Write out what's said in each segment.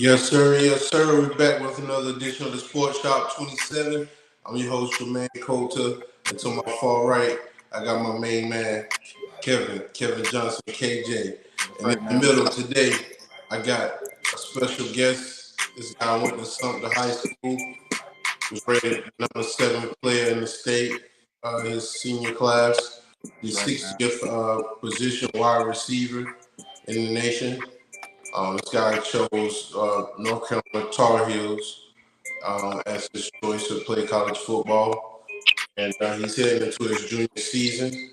Yes, sir. Yes, sir. We're back with another edition of the Sports Shop 27. I'm your host, Jermaine Coulter. And to my far right, I got my main man, Kevin Johnson, KJ. That's And right, in the man. middle today, I got a special guest. This guy went to Sumter High School, was rated number 7 player in the state, his senior class. He's That's right, man. 60th position wide receiver in the nation. This guy chose North Carolina Tar Heels as his choice to play college football, and he's heading into his junior season.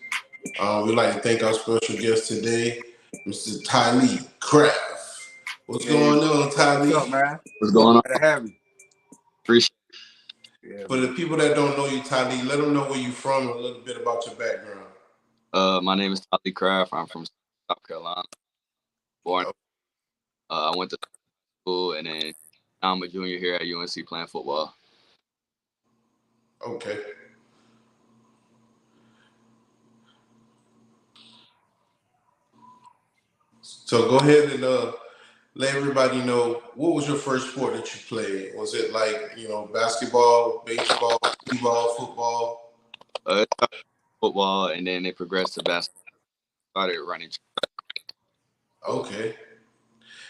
We'd like to thank our special guest today, Mr. Tylee Craft. What's Yeah, going on, what's up, Tylee? man? What's going on? Glad to have you. Appreciate Yeah, For the man. people that don't know you, Tylee, let them know where you're from and a little bit about your background. My name is Tylee Craft. I'm from South Carolina. Born. I went to school, and then now I'm a junior here at UNC playing football. Okay. So go ahead and let everybody know, what was your first sport that you played? Was it like, basketball, baseball, t-ball, football? It started football, and then it progressed to basketball. Started running. Okay.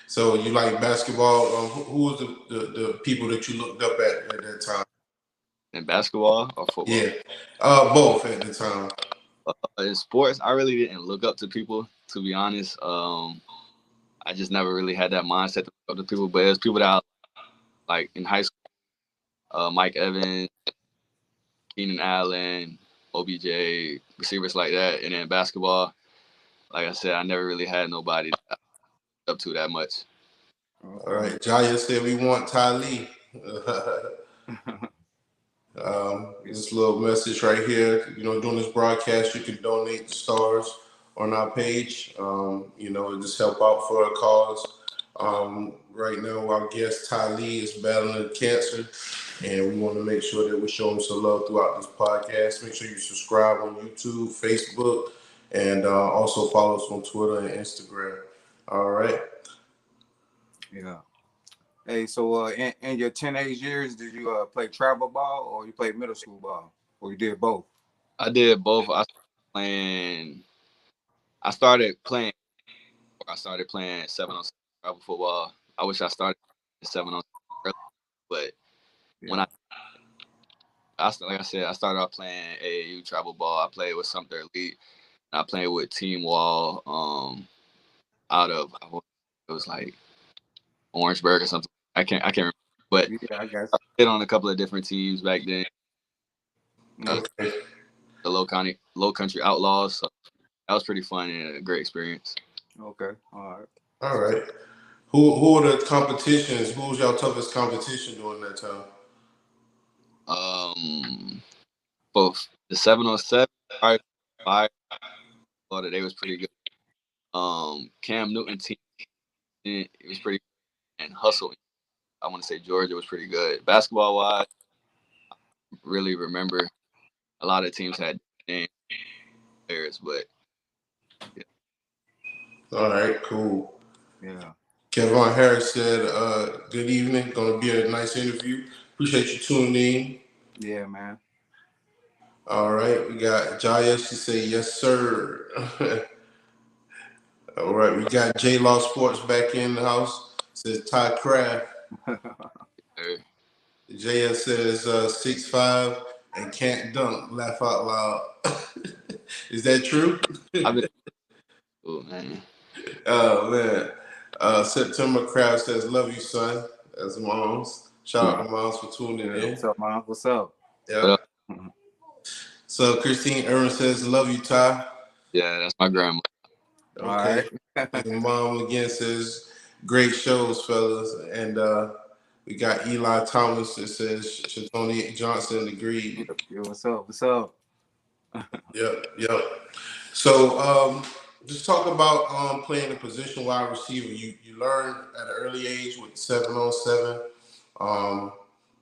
So you like basketball. Who was the people that you looked up at that time? In basketball or football? Yeah. Both at the time. In sports, I really didn't look up to people, to be honest. I just never really had that mindset to look up to people. But there's people that I like in high school, Mike Evans, Keenan Allen, OBJ, receivers like that. And then basketball, like I said, I never really had nobody that I looked up to that much. All right. Jaya said we want Tylee. This little message right here. During this broadcast, you can donate the stars on our page. And just help out for a cause. Right now, our guest Tylee is battling cancer, and we want to make sure that we show him some love throughout this podcast. Make sure you subscribe on YouTube, Facebook, and also follow us on Twitter and Instagram. All right. Yeah. Hey, so in your teenage years, did you play travel ball or you played middle school ball, or you did both? I did both. I started playing 7-on-7 travel football. I wish I started 7-on-7 early, but when like I said, I started off playing AAU travel ball. I played with Sumter Elite. I played with Team Wall out of, it was like Orangeburg or something. I can't remember. But Yeah, I guess. I played on a couple of different teams back then. Okay. The Low Country Outlaws. So that was pretty fun and a great experience. Okay. All right. All right. Who are the competitions? Who was y'all toughest competition during that time? Both the 7-on-7, probably fire. Thought that they was pretty good. Cam Newton team, it was pretty good. And Hustle, I want to say Georgia was pretty good. Basketball wise, I really remember a lot of teams had players, but yeah. All right, cool. Yeah. Kevin Harris said, good evening. Going to be a nice interview. Appreciate you tuning in. Yeah, man. All right, we got Jaya. She said, yes, sir. All right, we got J Law Sports back in the house. Says Ty Craft. JS says 6'5" and can't dunk. Laugh out loud. Is that true? Oh man. Oh man. September Craft says, love you, son. That's moms. Shout out to moms for tuning in. What's up, man? What's up? Yeah. So Christine Irwin says, love you, Ty. Yeah, that's my grandma. Okay. And mom again says, great shows, fellas. And we got Eli Thomas that says Shatoni Johnson agreed. Yo, what's up? What's up? Yep. So just talk about playing a position wide receiver. You learn at an early age with 7-on-7.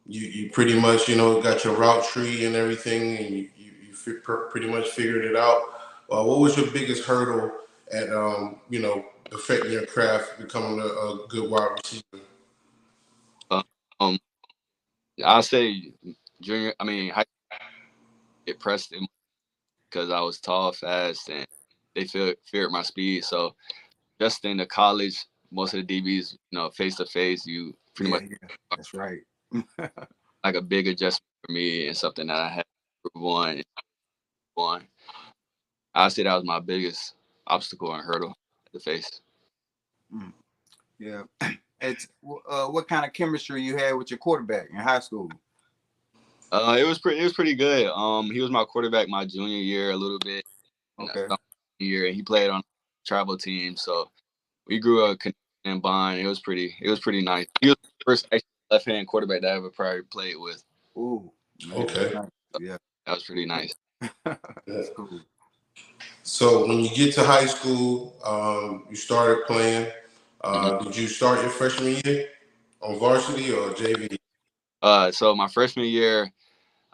You pretty much got your route tree and everything, and you pretty much figured it out. What was your biggest hurdle at perfecting your craft, becoming a good wide receiver? Um, I'll say high school get pressed because I was tall, fast, and they feared my speed. So just in the college, most of the DBs, face to face, you pretty much Yeah, that's right. like a big adjustment for me and something that I had to improve on. I say that was my biggest obstacle and hurdle to face. Mm, yeah. It's what kind of chemistry you had with your quarterback in high school? It was pretty good. He was my quarterback my junior year a little bit, and Okay. year, and he played on a travel team, so we grew a connection and bond. It was pretty nice. He was the first actually left-hand quarterback that I ever probably played with. Ooh, man, that's Okay. nice. Yeah, That was pretty nice. Yeah. that's cool. So when you get to high school, you started playing. hmm Did you start your freshman year on varsity or JV? So my freshman year,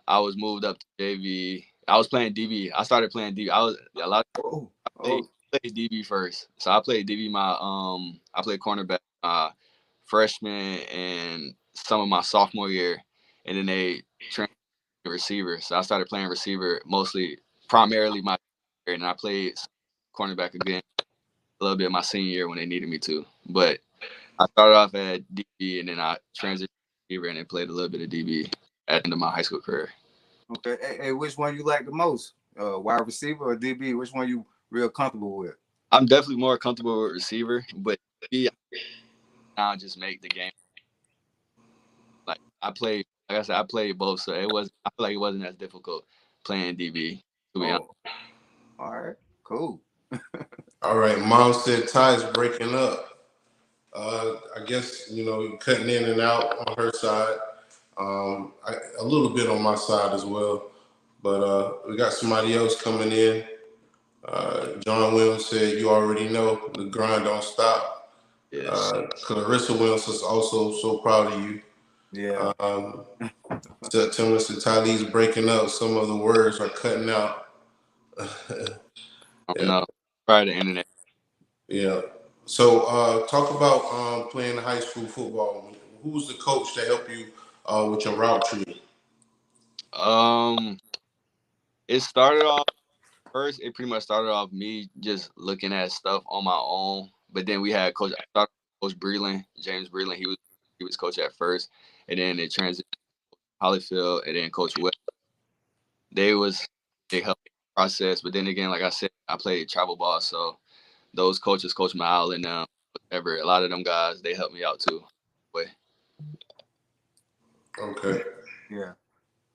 I was moved up to JV. I was playing DB. I started playing DB. I was a lot. Oh, Played, oh, played DB first. So I played DB I played cornerback freshman and some of my sophomore year, and then they trained me receiver. So I started playing receiver primarily my year, and I played cornerback again a little bit my senior year when they needed me to. But I started off at DB, and then I transitioned to receiver and then played a little bit of DB at the end of my high school career. okay. Hey, which one you like the most? Wide receiver or DB? Which one you real comfortable with? I'm definitely more comfortable with receiver, but DB now just make the game. Like like I said, I played both, so I feel like it wasn't as difficult playing DB. To be honest, Oh, all right, cool. All right. Mom said Ty is breaking up. I guess cutting in and out on her side. A little bit on my side as well. But we got somebody else coming in. John Williams said, "You already know the grind don't stop." yes, Clarissa Williams is also so proud of you. Yeah. Tell Mr. Tylee's breaking up. Some of the words are cutting out. I don't Yeah, know. Probably the internet. yeah. So talk about playing high school football. Who was the coach to help you with your route tree? Um, it started off first. It pretty much started off me just looking at stuff on my own. But then we had I started with Coach Breland, James Breland. He was coach at first, and then it transitioned to Hollyfield, and then Coach West. They helped me process. But then again, like I said, I played travel ball, so those coaches, Coach Mal and whatever, a lot of them guys, they helped me out too. But Okay. Yeah.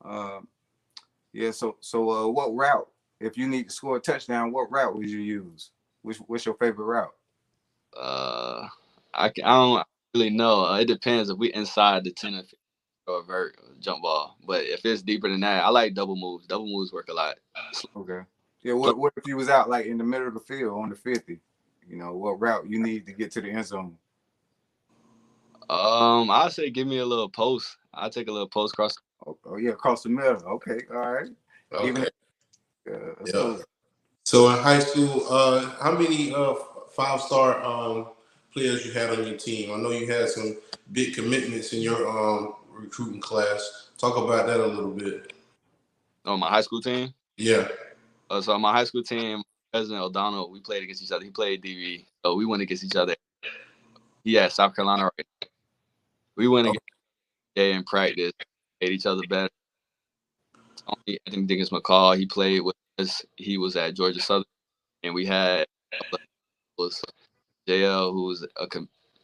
Um, yeah. So, what route? If you need to score a touchdown, what route would you use? What's your favorite route? uh, I don't really know. It depends if we inside the 10 or 15 or vert jump ball. But if it's deeper than that, I like double moves. Double moves work a lot. Okay. Yeah. What if you was out like in the middle of the field on the 50? What route you need to get to the end zone? I'd say give me a little post. I'll take a little post cross. Oh yeah, across the middle. Okay. All right. Even Okay. that's Yeah. cool. So in high school, how many five-star players you had on your team? I know you had some big commitments in your recruiting class. Talk about that a little bit. On my high school team. Yeah. So my high school team, President O'Donnell, we played against each other. He played DV, so we went against each other. He had South Carolina right. We went against in practice, made each other better. Tony, I think Dickens McCall, he played with us. He was at Georgia Southern, and we had was JL, who's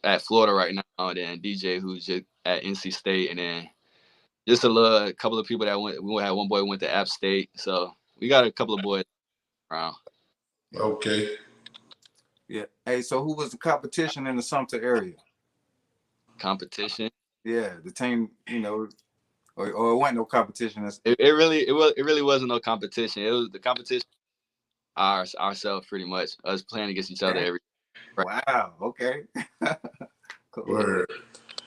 at Florida right now, and then DJ, who's just at NC State, and then just a couple of people that went. We had one boy who went to App State, so we got a couple of boys around. Okay. Yeah. Hey, so who was the competition in the Sumter area? Competition. Yeah, the team. Or it wasn't no competition. It really wasn't no competition. It was the competition ourselves pretty much. Us playing against each other every. Wow. Okay. Cool. Word.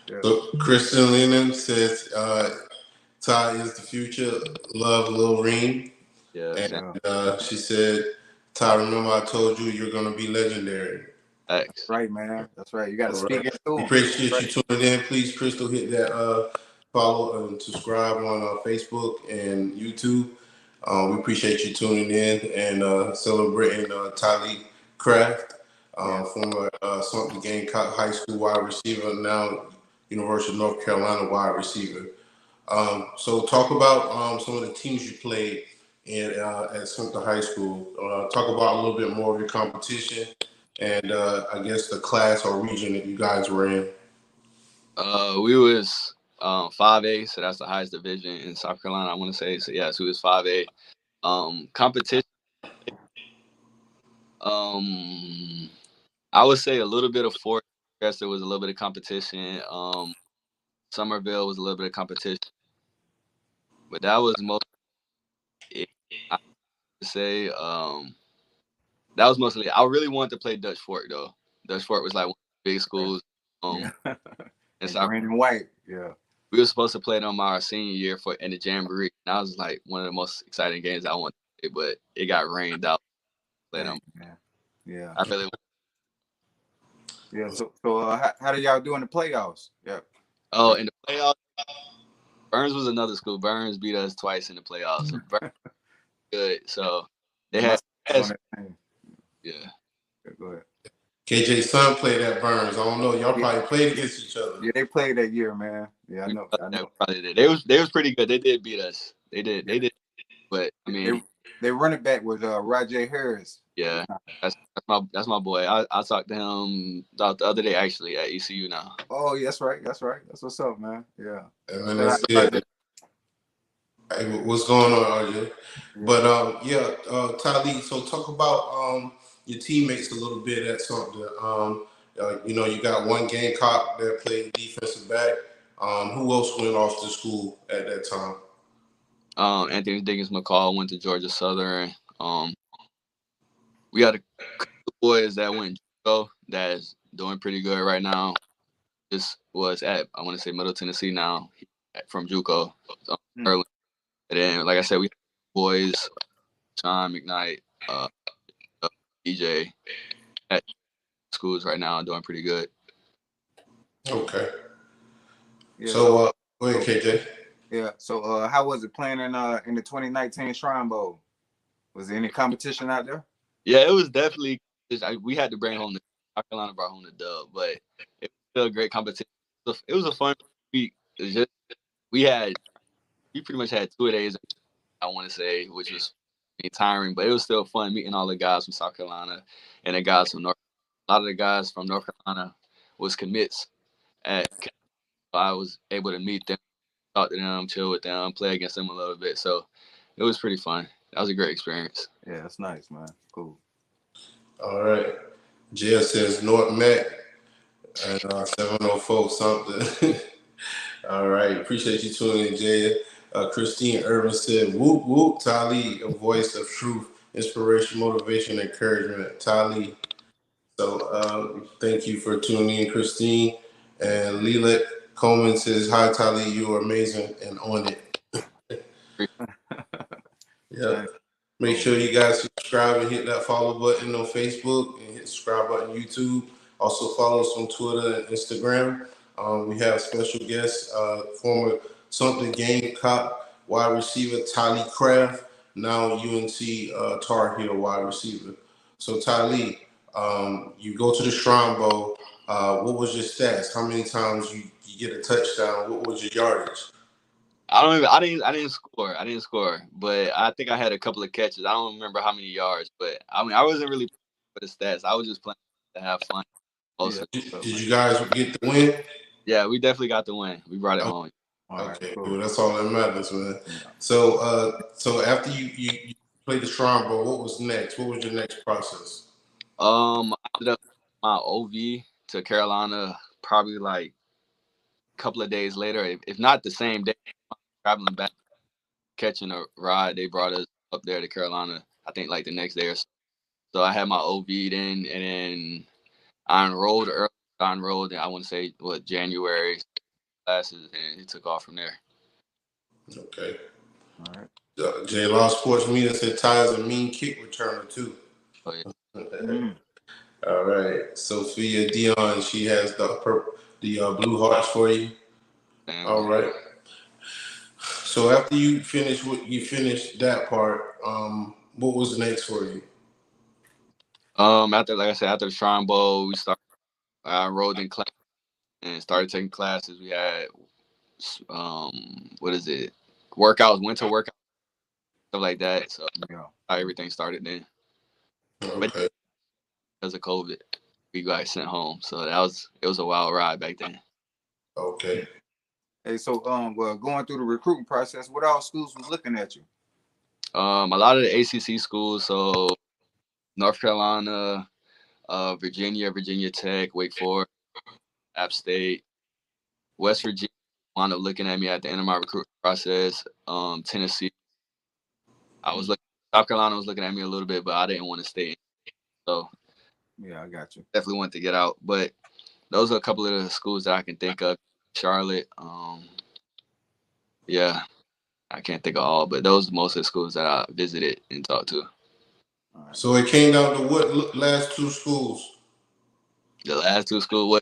Yeah. So Kristen Lennon says Ty is the future. Love Lil Reem. Yeah. And Yeah. she said, Ty, remember I told you you're gonna be legendary. Thanks. Right, man. That's right. You got to All speak right. it to We them. appreciate Right. you tuning in. Please, Crystal, hit that follow and subscribe on Facebook and YouTube. We appreciate you tuning in and celebrating Tylee Craft, Yeah. former Sumter Gamecock High School wide receiver, now University of North Carolina wide receiver. So talk about some of the teams you played in at Sumter High School. Talk about a little bit more of your competition and I guess the class or region that you guys were in. We was 5A, so that's the highest division in South Carolina, I want to say. So yeah, so it was 5A. Competition. I would say a little bit of Fort. Yes, there was a little bit of competition. Somerville was a little bit of competition, but that was most. I would say that was mostly. I really wanted to play Dutch Fork though. Dutch Fork was like one of the big schools. Yeah. And And so green and white. Yeah. we were supposed to play them our senior year for in the Jamboree. And that was like one of the most exciting games I wanted to play, but it got rained out. Play them. Man. Yeah. I really. Yeah. So how did y'all do in the playoffs? Yeah. Oh, in the playoffs, Burns was another school. Burns beat us twice in the playoffs. So Burns was good. So they had. On that team. Yeah. Go ahead. KJ Son played at Burns. I don't know. Y'all Yeah. probably played against each other. Yeah, they played that year, man. Yeah, I know. Probably did. They was pretty good. They did beat us. They did. Yeah. They did. But I mean, they running back was Rajay Harris. yeah, that's my boy. I talked to him the other day actually at ECU now. Oh, yeah, that's right. That's right. That's what's up, man. Yeah. And then that's it. Hey, what's going on, RJ? But Tylee, so talk about your teammates a little bit at something. You know, you got one Gamecock that played defensive back. Who else went off to school at that time? Anthony Diggins McCall went to Georgia Southern. We got a couple boys that went JUCO that's doing pretty good right now. This was at I want to say Middle Tennessee now from JUCO. Early. And then, like I said, we have boys, Sean McKnight, DJ at schools right now doing pretty good. Okay. Yeah, So go ahead, KJ. Yeah. So how was it playing in the 2019 Shrine Bowl? Was there any competition out there? Yeah, it was definitely. We had to bring home the South Carolina brought home the dub, but it was still a great competition. It was a fun week. It's just we pretty much had 2 days. I want to say, which was tiring, but it was still fun meeting all the guys from South Carolina and the guys from North. A lot of the guys from North Carolina was commits. I was able to meet them, talk to them, chill with them, play against them a little bit. So it was pretty fun. That was a great experience. Yeah, that's nice, man. Cool. All right. Jill says North Mac and 704 something. All right. Appreciate you tuning in, Jay. Christine Irvin said, whoop, whoop, Tylee, a voice of truth, inspiration, motivation, encouragement. Tylee. So thank you for tuning in, Christine. And Leela Coleman says, hi, Tylee, you are amazing and on it. Yeah. Make sure you guys subscribe and hit that follow button on Facebook and hit subscribe button on YouTube. Also follow us on Twitter and Instagram. We have special guests, former Sumter Gamecock wide receiver Tylee Craft, now UNC Tar Heel wide receiver. So Tylee, you go to the Shrine Bowl. What was your stats? How many times you get a touchdown? What was your yardage? I didn't score. I didn't score, but I think I had a couple of catches. I don't remember how many yards, but I mean, I wasn't really for the stats. I was just playing to have fun. Also. Yeah. Did you guys get the win? Yeah, we definitely got the win. We brought it home. Okay, cool. That's all that matters, man. So, so after you played the Shrine Bowl, what was next? What was your next process? I ended up my OV to Carolina probably like a couple of days later, if not the same day. Traveling back, catching a ride, they brought us up there to Carolina. I think like the next day or so. So I had my OV then, and then I enrolled early. I enrolled, I want to say January classes, and it took off from there. Okay. All right. J Law Sports Media said Ty is a mean kick returner too. Oh, yeah. All right. Sophia Dion, she has the blue hearts for you. All Family. right. So after you finished that part, what was next for you? After, like I said, after the Shrine Bowl, I enrolled in class and started taking classes. We had what is it? Workouts, winter workouts, stuff like that. So Yeah. how everything started then. But Okay. because of COVID, we got sent home. So it was a wild ride back then. Okay. Hey, so well, going through the recruiting process, what all schools was looking at you? A lot of the ACC schools, so North Carolina, Virginia Tech, Wake Forest, App State, West Virginia wound up looking at me at the end of my recruiting process. Tennessee, I was looking. South Carolina was looking at me a little bit, but I didn't want to stay. So Yeah, I got you. definitely wanted to get out. But those are a couple of the schools that I can think of. Charlotte, yeah, I can't think of all, but those are most of the schools that I visited and talked to. All right. So it came down to what last two schools? The last two schools,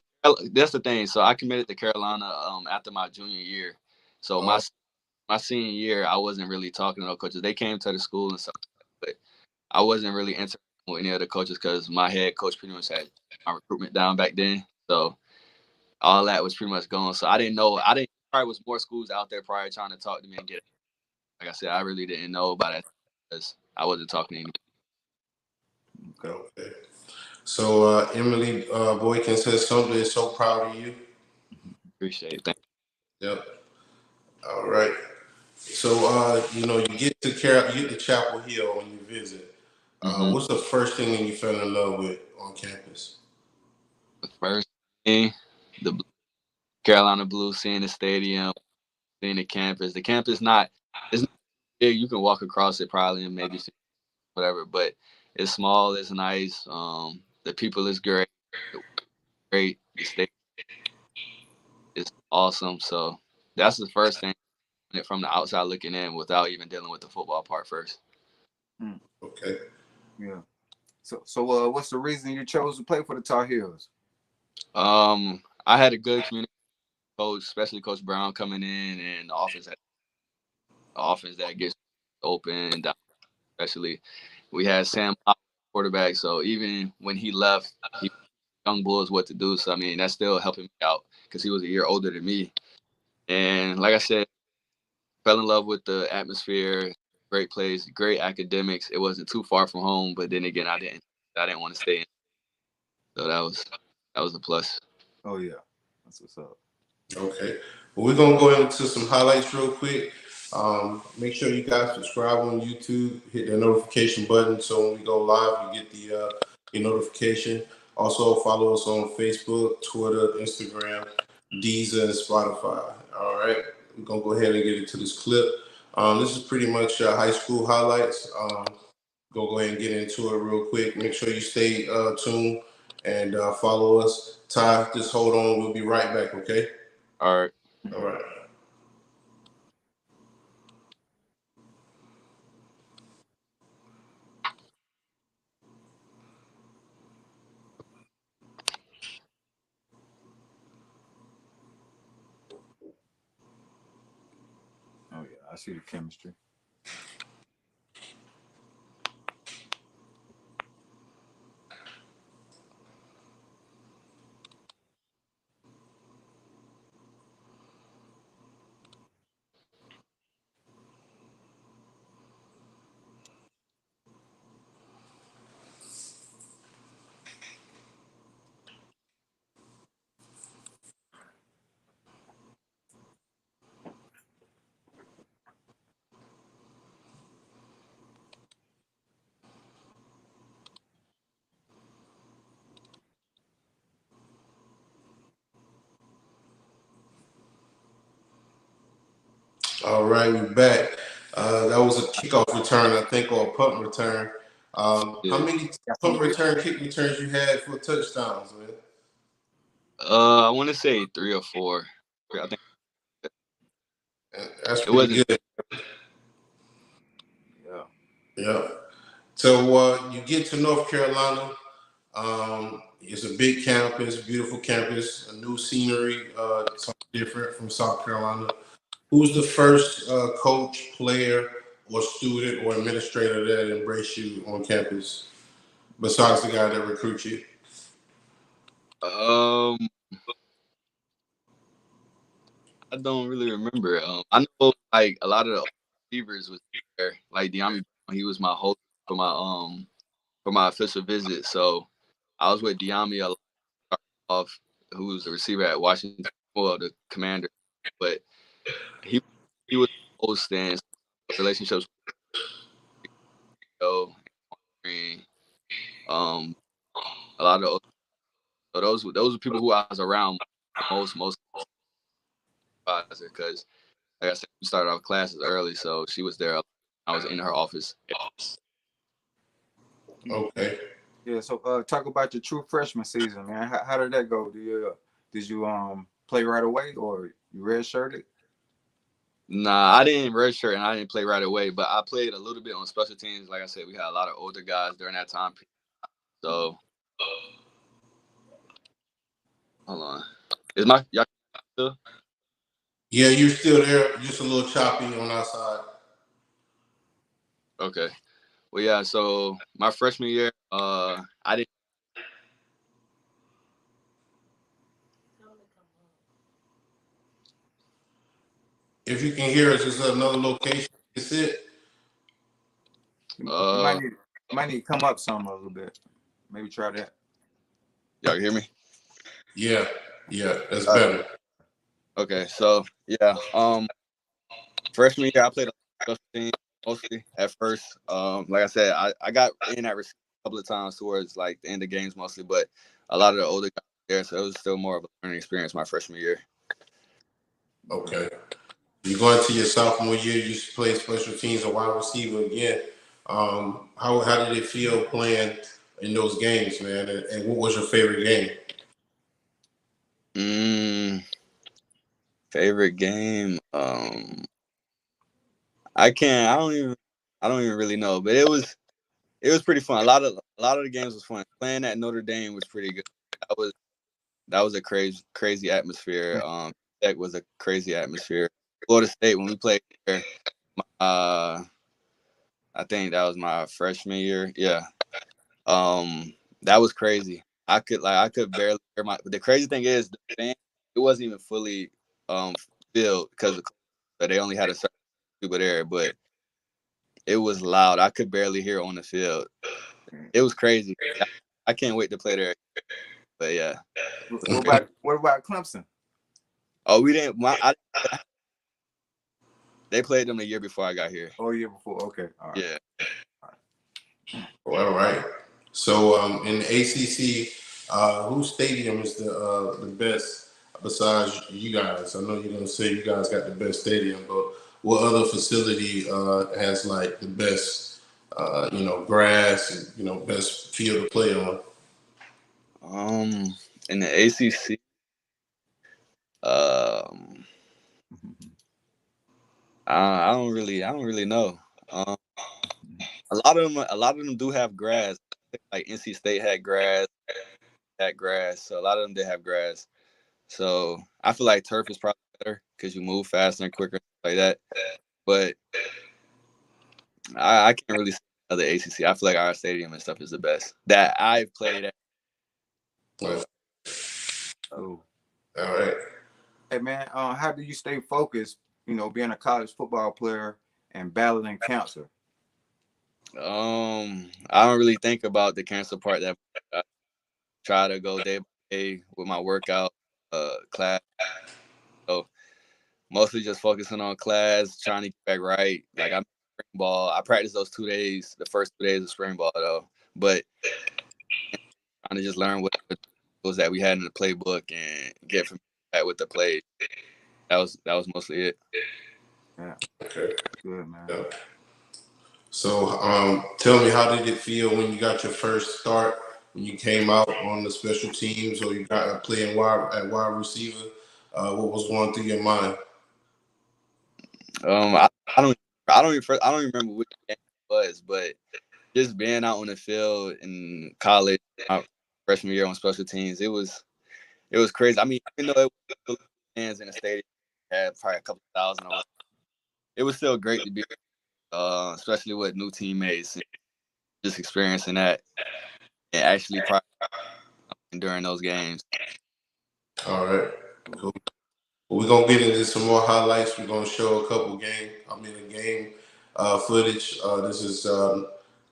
that's the thing. So I committed to Carolina after my junior year. So Oh, my senior year, I wasn't really talking to no coaches. They came to the school and stuff, but I wasn't really interacting with any of the coaches because my head coach pretty much had my recruitment down back then. So all that was pretty much gone. So I didn't know. I didn't. Probably was more schools out there probably trying to talk to me and get it. Like I said, I really didn't know about it because I wasn't talking to anyone. Okay. okay. So Emily Boykin says something is so proud of you. Appreciate it. Thank Yep. All right. So you get to you get to Chapel Hill when you visit. you. Mm-hmm. What's the first thing that you fell in love with on campus? The first thing, the Carolina Blues, seeing the stadium, seeing the campus. The campus it's not big. You can walk across it probably and maybe see whatever, but it's small. It's nice. The people is great. Great. The state is awesome. So that's the first thing from the outside looking in without even dealing with the football part first. Mm, Okay. yeah. So what's the reason you chose to play for the Tar Heels? I had a good community coach, especially Coach Brown coming in and the offense that gets open, especially we had Sam quarterback. So even when he left, he young bulls what to do. So I mean that's still helping me out because he was a year older than me. And like I said, fell in love with the atmosphere, great place, great academics. It wasn't too far from home, but then again, I didn't want to stay in. So that was a plus. Oh yeah, that's what's up. Okay. Well, we're gonna go into some highlights real quick. Make sure you guys subscribe on YouTube. Hit the notification button so when we go live, you get your notification. Also, follow us on Facebook, Twitter, Instagram, Deezer, and Spotify. All right. We're gonna go ahead and get into this clip. This is pretty much high school highlights. Go ahead and get into it real quick. Make sure you stay tuned and follow us. Ty, just hold on. We'll be right back. Okay. All right. All right. Oh yeah, I see the chemistry. All right, we're back. That was a kickoff return, I think, or a punt return. How Yeah. many punt return, kick returns you had for touchdowns, man? I want to say 3 or 4. I think That's it pretty wasn't. good. Yeah. Yeah. So you get to North Carolina. It's a big campus, beautiful campus, a new scenery, something different from South Carolina. Who's the first coach, player, or student or administrator that embraced you on campus, besides the guy that recruits you? Um, I don't really remember. I know like a lot of the receivers was there. Like Deami, he was my host for my official visit. So I was with Deami a lot off, who was the receiver at Washington, well, the commander. But he he was the host and relationships with Joe, um a lot of so those were people who I was around most because like I said, we started our classes early, so she was there. I was in her office. Okay. Yeah. So talk about your true freshman season, man. How did that go? Did you play right away or you redshirted? Nah, I didn't redshirt and I didn't play right away, but I played a little bit on special teams. Like I said, we had a lot of older guys during that time. So hold on, is my y'all still? Yeah, you're still there, just a little choppy on our side. Okay. Well, yeah. So my freshman year, I didn't. If you can hear us, it's another location. It's it. You might need to come up some a little bit. Maybe try that. Y'all can hear me? Yeah, yeah, that's better. Okay. So yeah, freshman year I played a special team mostly at first. Like I said, I got in at receiver a couple of times towards like the end of games mostly, but a lot of the older guys there, so it was still more of a learning experience my freshman year. Okay. You go into your sophomore year, you play special teams and wide receiver again. How did it feel playing in those games, man? And what was your favorite game? Favorite game? I don't even really know, but it was pretty fun. A lot of the games was fun. Playing at Notre Dame was pretty good. That was a crazy atmosphere. Tech was a crazy atmosphere. Florida State when we played there, uh, I think that was my freshman year. Yeah. That was crazy. I could barely hear my. But the crazy thing is, the band, it wasn't even fully filled because they only had a certain people there, but it was loud. I could barely hear on the field. It was crazy. I can't wait to play there. But yeah. What about Clemson? Oh, we didn't. They played them the year before I got here. Oh, year before. Okay. All right. Yeah. All right. So in the ACC, whose stadium is the best besides you guys? I know you're gonna say you guys got the best stadium, but what other facility has like the best, grass and best field to play on? In the ACC, I don't really know. A lot of them do have grass. Like NC State had grass. So a lot of them did have grass. So I feel like turf is probably better because you move faster and quicker like that. But I can't really say other ACC. I feel like our stadium and stuff is the best that I've played at. Oh, Oh. all right. Hey man, how do you stay focused? Being a college football player and battling cancer. I don't really think about the cancer part. That I try to go day by day with my workout, class. So mostly just focusing on class, trying to get back right. Like I'm spring ball. I practice those 2 days, the first 2 days of spring ball though. But trying to just learn what was that we had in the playbook and get from that with the play. That was mostly it. Yeah. Okay. Good man. Yeah. So tell me, how did it feel when you got your first start? When you came out on the special teams, or you got playing wide receiver? What was going through your mind? I don't I don't remember which game it was, but just being out on the field in college, freshman year on special teams. It was crazy. I mean, even though it was fans in the stadium, had probably a couple thousand. It was still great to be, especially with new teammates and just experiencing that and actually during those games. All right. Cool. We're gonna get into some more highlights. We're gonna show a couple game footage. This is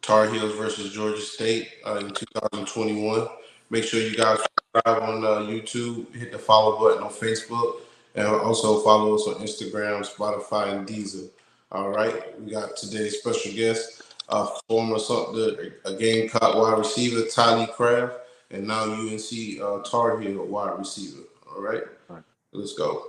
Tar Heels versus Georgia State in 2021. Make sure you guys subscribe on YouTube, hit the follow button on Facebook, and also follow us on Instagram, Spotify, and Deezer. All right, we got today's special guest, former a Gamecock wide receiver, Tylee Craft, and now UNC Tar Heel wide receiver. All right. Let's go.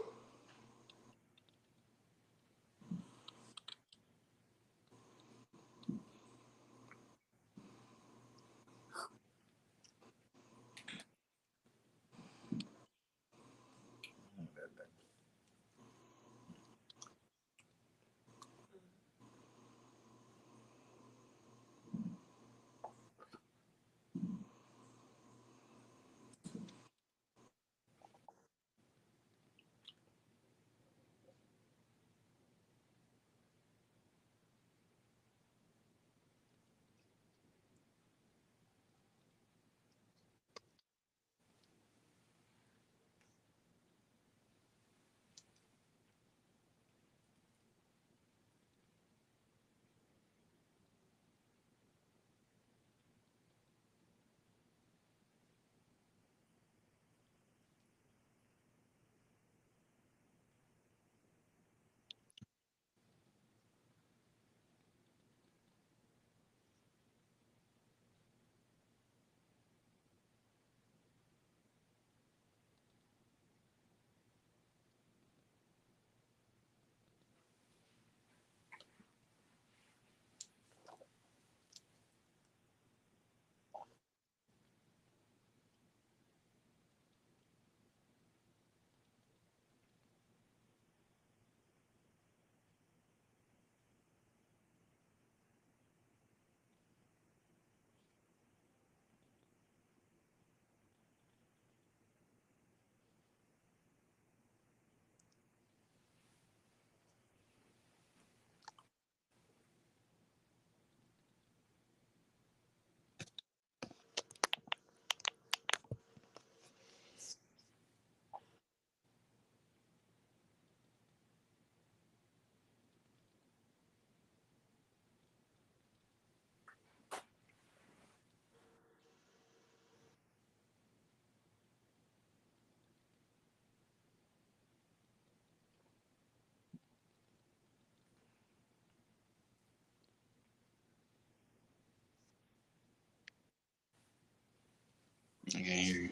I can't hear you.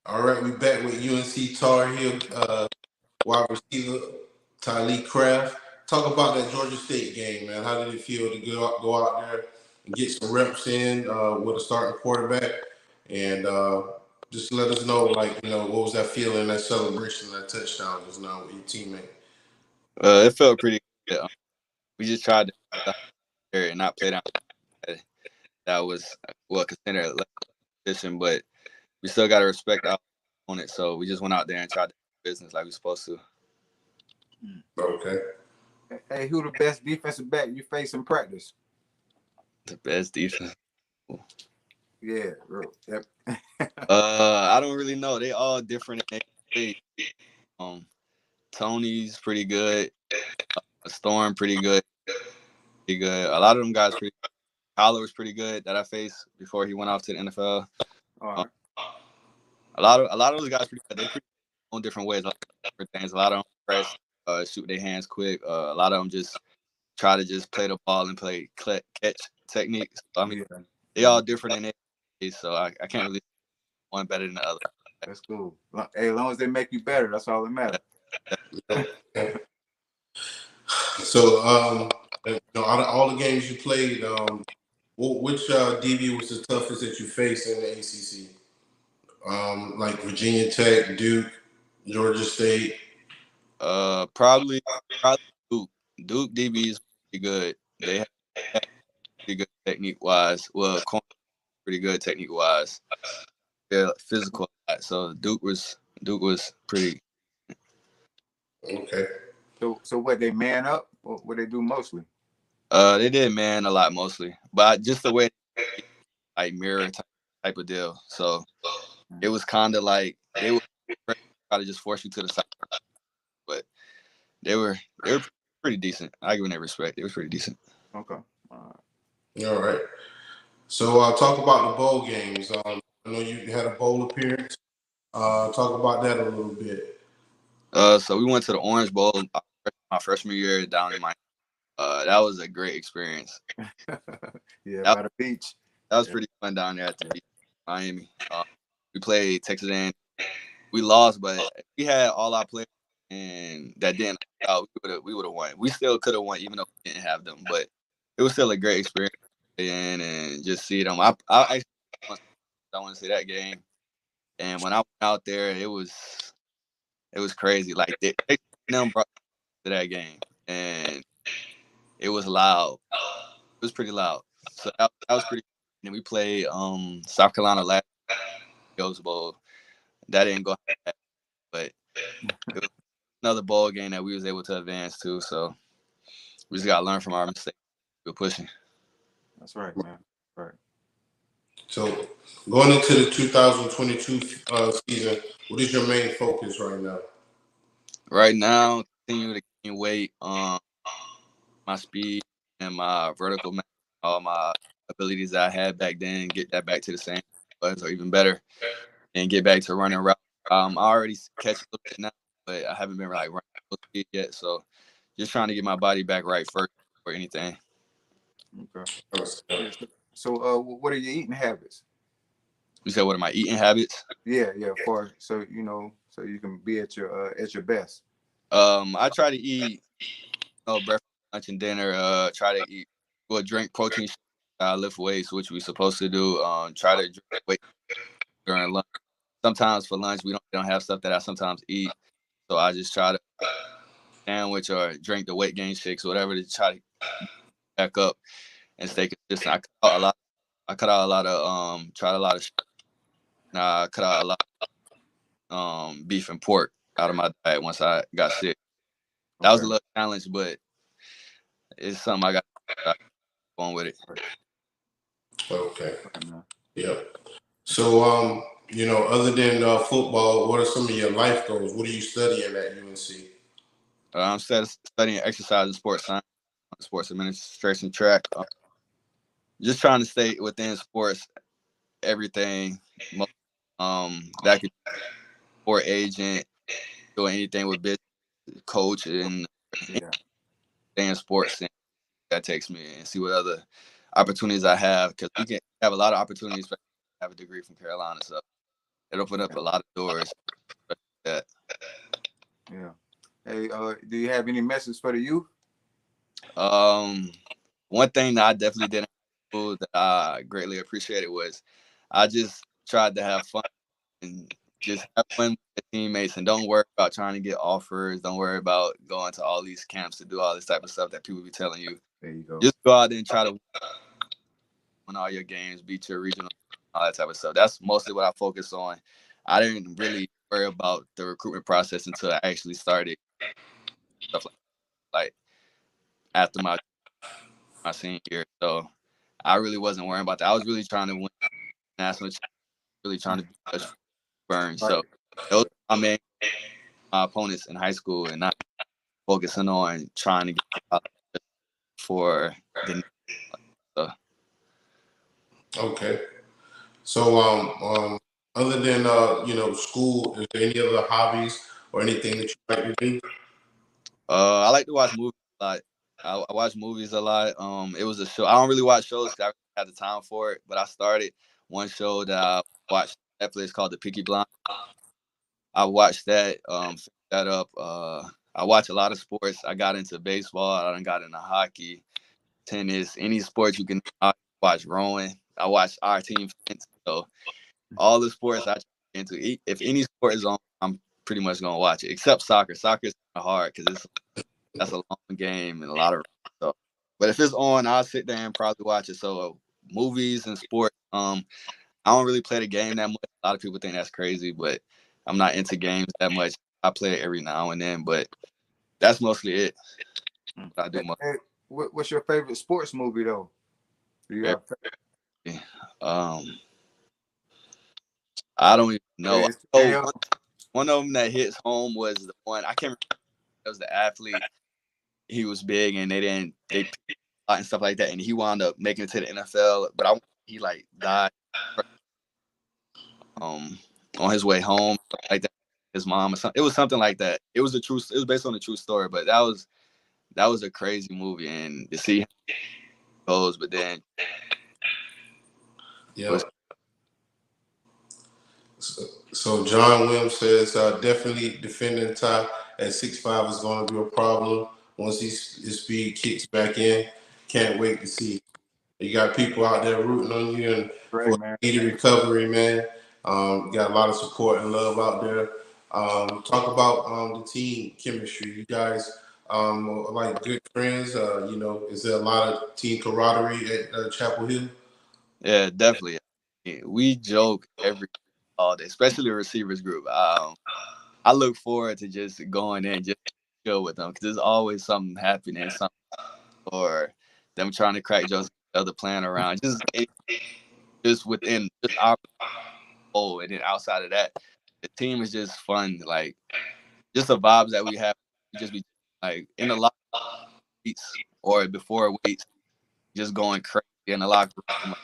All right, we back with UNC Tar Heel wide receiver Tylee Craft. Talk about that Georgia State game, man. How did it feel to go out there and get some reps in with a starting quarterback? And just let us know, what was that feeling, that celebration, that touchdown just now with your teammate? It felt pretty good. We just tried to stop there and not play down. That was considered a position, but we still got to respect our opponent. So we just went out there and tried to do business like we supposed to. Okay. Hey, who the best defensive back you face in practice? The best defense. Yeah, bro. Yep. I don't really know. They all different in their Tony's pretty good. Storm pretty good. Pretty good. A lot of them guys pretty good. Kyler was pretty good that I faced before he went off to the NFL. All right. A lot of those guys pretty good. They pretty on different ways, like different things. A lot of them press, shoot their hands quick. A lot of them just try to just play the ball and play catch techniques. So, I mean, they all different in their ways, so I can't really one better than the other. That's cool. Hey, as long as they make you better, that's all that matters. So, out of all the games you played, which DB was the toughest that you faced in the ACC? Like Virginia Tech, Duke, Georgia State. Probably Duke. Duke DB is pretty good. They have pretty good technique wise. Well, pretty good technique wise. yeah, physical a lot. So Duke was pretty. Okay. So what they man up? What they do mostly? They did man a lot mostly, but just the way like mirror type of deal. So it was kind of like they would try to just force you to the side, but they were pretty decent. I give them their respect. They was pretty decent. Okay. All right. So talk about the bowl games. I know you had a bowl appearance. Talk about that a little bit. So we went to the Orange Bowl my freshman year down in Miami. That was a great experience. Yeah, That, by the beach. that was Yeah. pretty fun down there at the beach, Miami. We played Texas A&M. We lost, but if we had all our players and that didn't out, we would have won. We still could have won even though we didn't have them, but it was still a great experience and just see them. I actually I want to see that game, and when I went out there, it was crazy. Like they them brought to that game, and it was loud. It was pretty loud. So that was pretty. And we played South Carolina last Rose Bowl. That didn't go, but it was another bowl game that we was able to advance to. So we just gotta learn from our mistakes. We're pushing. That's right, man. Right. So going into the 2022 season, what is your main focus right now? Right now, continue to gain weight. My speed and my vertical, all my abilities that I had back then, get that back to the same or even better, and get back to running route. I already catch a little bit now, but I haven't been like running full speed yet. So just trying to get my body back right first or anything. Okay. Yeah. What are your eating habits? You said, what are my eating habits? Yeah, yeah. So so you can be at your best. I try to eat breakfast, lunch, and dinner. Try to drink protein. Lift weights, which we supposed to do. Try to drink weight during lunch. Sometimes for lunch we don't have stuff that I sometimes eat, so I just try to sandwich or drink the weight gain shakes, whatever, to try to back up and stay consistent. I cut out a lot of tried a lot of. I cut out a lot of beef and pork out of my diet once I got sick. That was a little challenge, but it's something I got to go on with it. Okay. Yeah. So other than football, what are some of your life goals? What are you studying at UNC? I'm studying exercise and sports science, sports administration track. Just trying to stay within sports, everything. That could be sport agent, doing anything with business, coach, and Yeah. stay in sports. And that takes me and see what other opportunities I have, because we can have a lot of opportunities. I have a degree from Carolina, so it opened up a lot of doors. That. Yeah. Hey, do you have any message for the youth? One thing that I definitely did in school that I greatly appreciated was I just tried to have fun and just have fun with the teammates, and don't worry about trying to get offers. Don't worry about going to all these camps to do all this type of stuff that people be telling you. There you go. Just go out there and try to win all your games, beat your regional, all that type of stuff. That's mostly what I focus on. I didn't really worry about the recruitment process until I actually started stuff like after my senior year. So I really wasn't worrying about that. I was really trying to win national, really trying to be Dutch Burns. Right. So those are my opponents in high school, and not focusing on trying to get for the. Okay. So other than school, is there any other hobbies or anything that you like to do? I like to watch movies a lot. I watch movies a lot. It was a show. I don't really watch shows because I really had the time for it. But I started one show that I watched on Netflix called The Peaky Blinders. I watched that. Finished that up. I watch a lot of sports. I got into baseball. I got into hockey, tennis, any sport you can. I watch rowing. I watch our team. So all the sports I try into. If any sport is on, I'm pretty much gonna watch it. Except soccer. Soccer is kind of hard because that's a long game and a lot of. So, but if it's on, I'll sit there and probably watch it. So movies and sports. I don't really play the game that much. A lot of people think that's crazy, but I'm not into games that much. I play it every now and then, but that's mostly it. I do most. Hey, what's your favorite sports movie though? Do you have Um, I don't even know. it's Oh, one of them that hits home was the one I can't remember. It was the athlete. He was big, and they picked a lot and stuff like that, and he wound up making it to the NFL. But he like died on his way home, like that. His mom or something. It was something like that. It was based on a true story, but that was a crazy movie, and to see how it goes, but then Yeah. So John Williams says definitely defending Ty at 6'5" is going to be a problem once his speed kicks back in. Can't wait to see. You got people out there rooting on you and for great, man. speedy recovery, man. Got a lot of support and love out there. Talk about the team chemistry. You guys are like good friends. Is there a lot of team camaraderie at Chapel Hill? yeah, definitely. We joke all day, especially the receivers group. I look forward to just going in, just chill with them, because there's always something happening, something or them trying to crack jokes, other playing around, just within just our goal, and then outside of that, the team is just fun. Like just the vibes that we have, we just be like in the locker weights or before weights, just going crazy in the locker room.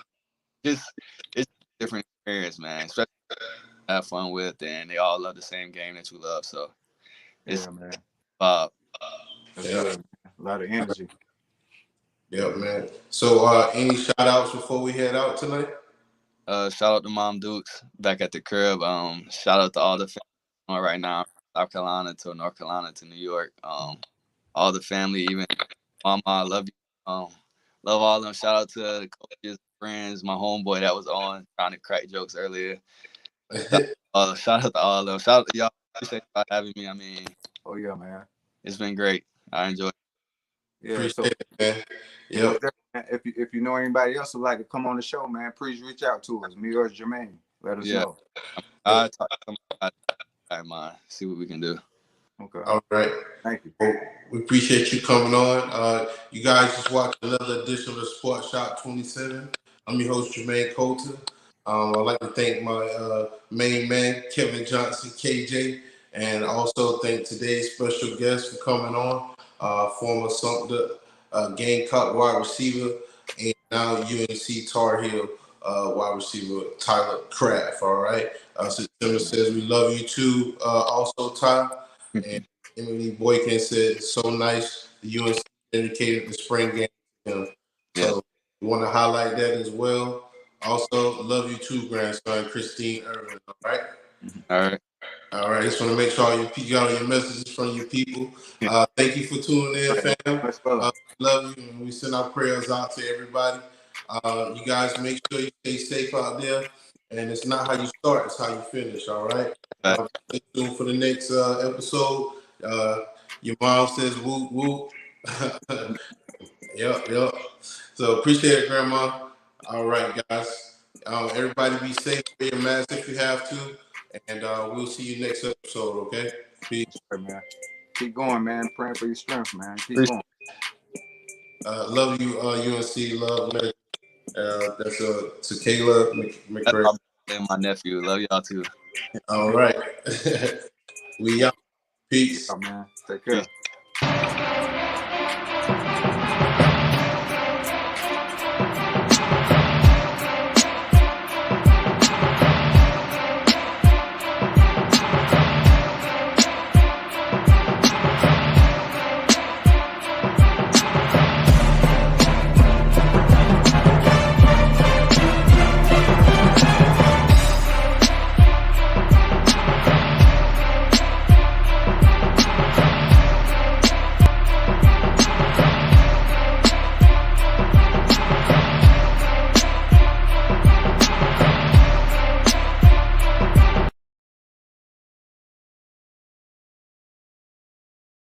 Just it's a different experience, man. Especially have fun with, and they all love the same game that you love. So it's Yeah, man. That's Yeah. good. Man. A lot of energy. Yeah, man. So any shout outs before we head out tonight? Shout out to Mom Dukes back at the crib. Shout out to all the family right now, South Carolina to North Carolina to New York. All the family, even Mama, I love you. Love all of them. Shout out to the coaches, friends, my homeboy that was on trying to crack jokes earlier. Shout out to all of them. Shout out to y'all. Appreciate y'all having me. I mean, Oh yeah, man. it's been great. I enjoy it. Yeah. Appreciate So it, man. Yep. if you know anybody else who'd like to come on the show, man, please reach out to us. Me or Jermaine. Let us Yeah. know. I talk to somebody in mind. See what we can do. Okay. All right. Thank you. Well, we appreciate you coming on. You guys just watched another edition of Sports Shop 27. I'm your host, Jermaine Colton. I'd like to thank my main man, Kevin Johnson, KJ, and also thank today's special guest for coming on, former Sumter Gamecock wide receiver, and now UNC Tar Heel wide receiver, Tyler Craft. All right. September says we love you too, also, Ty. And Emily Boykin said, so nice. The UNC dedicated the spring game to him. Yeah. So we want to highlight that as well. Also, love you too, grandson, Christine Irvin. All right. All right. All right. Just want to make sure you got all your messages from your people. Thank you for tuning in, fam. Much love. Love you. And we send our prayers out to everybody. You guys make sure you stay safe out there. And it's not how you start, it's how you finish. All right. Stay tuned for the next episode. Your mom says whoop whoop. Yep. So appreciate it, Grandma. All right, guys. Everybody be safe. Wear your mask if you have to. And we'll see you next episode, okay? Peace. Right, man. Keep going, man. Praying for your strength, man. Keep Appreciate going. Love you, UNC. Love. That's to Kayla That's McRae. my and my nephew. Love y'all too. All right. We out. Peace. man. Take care. Peace.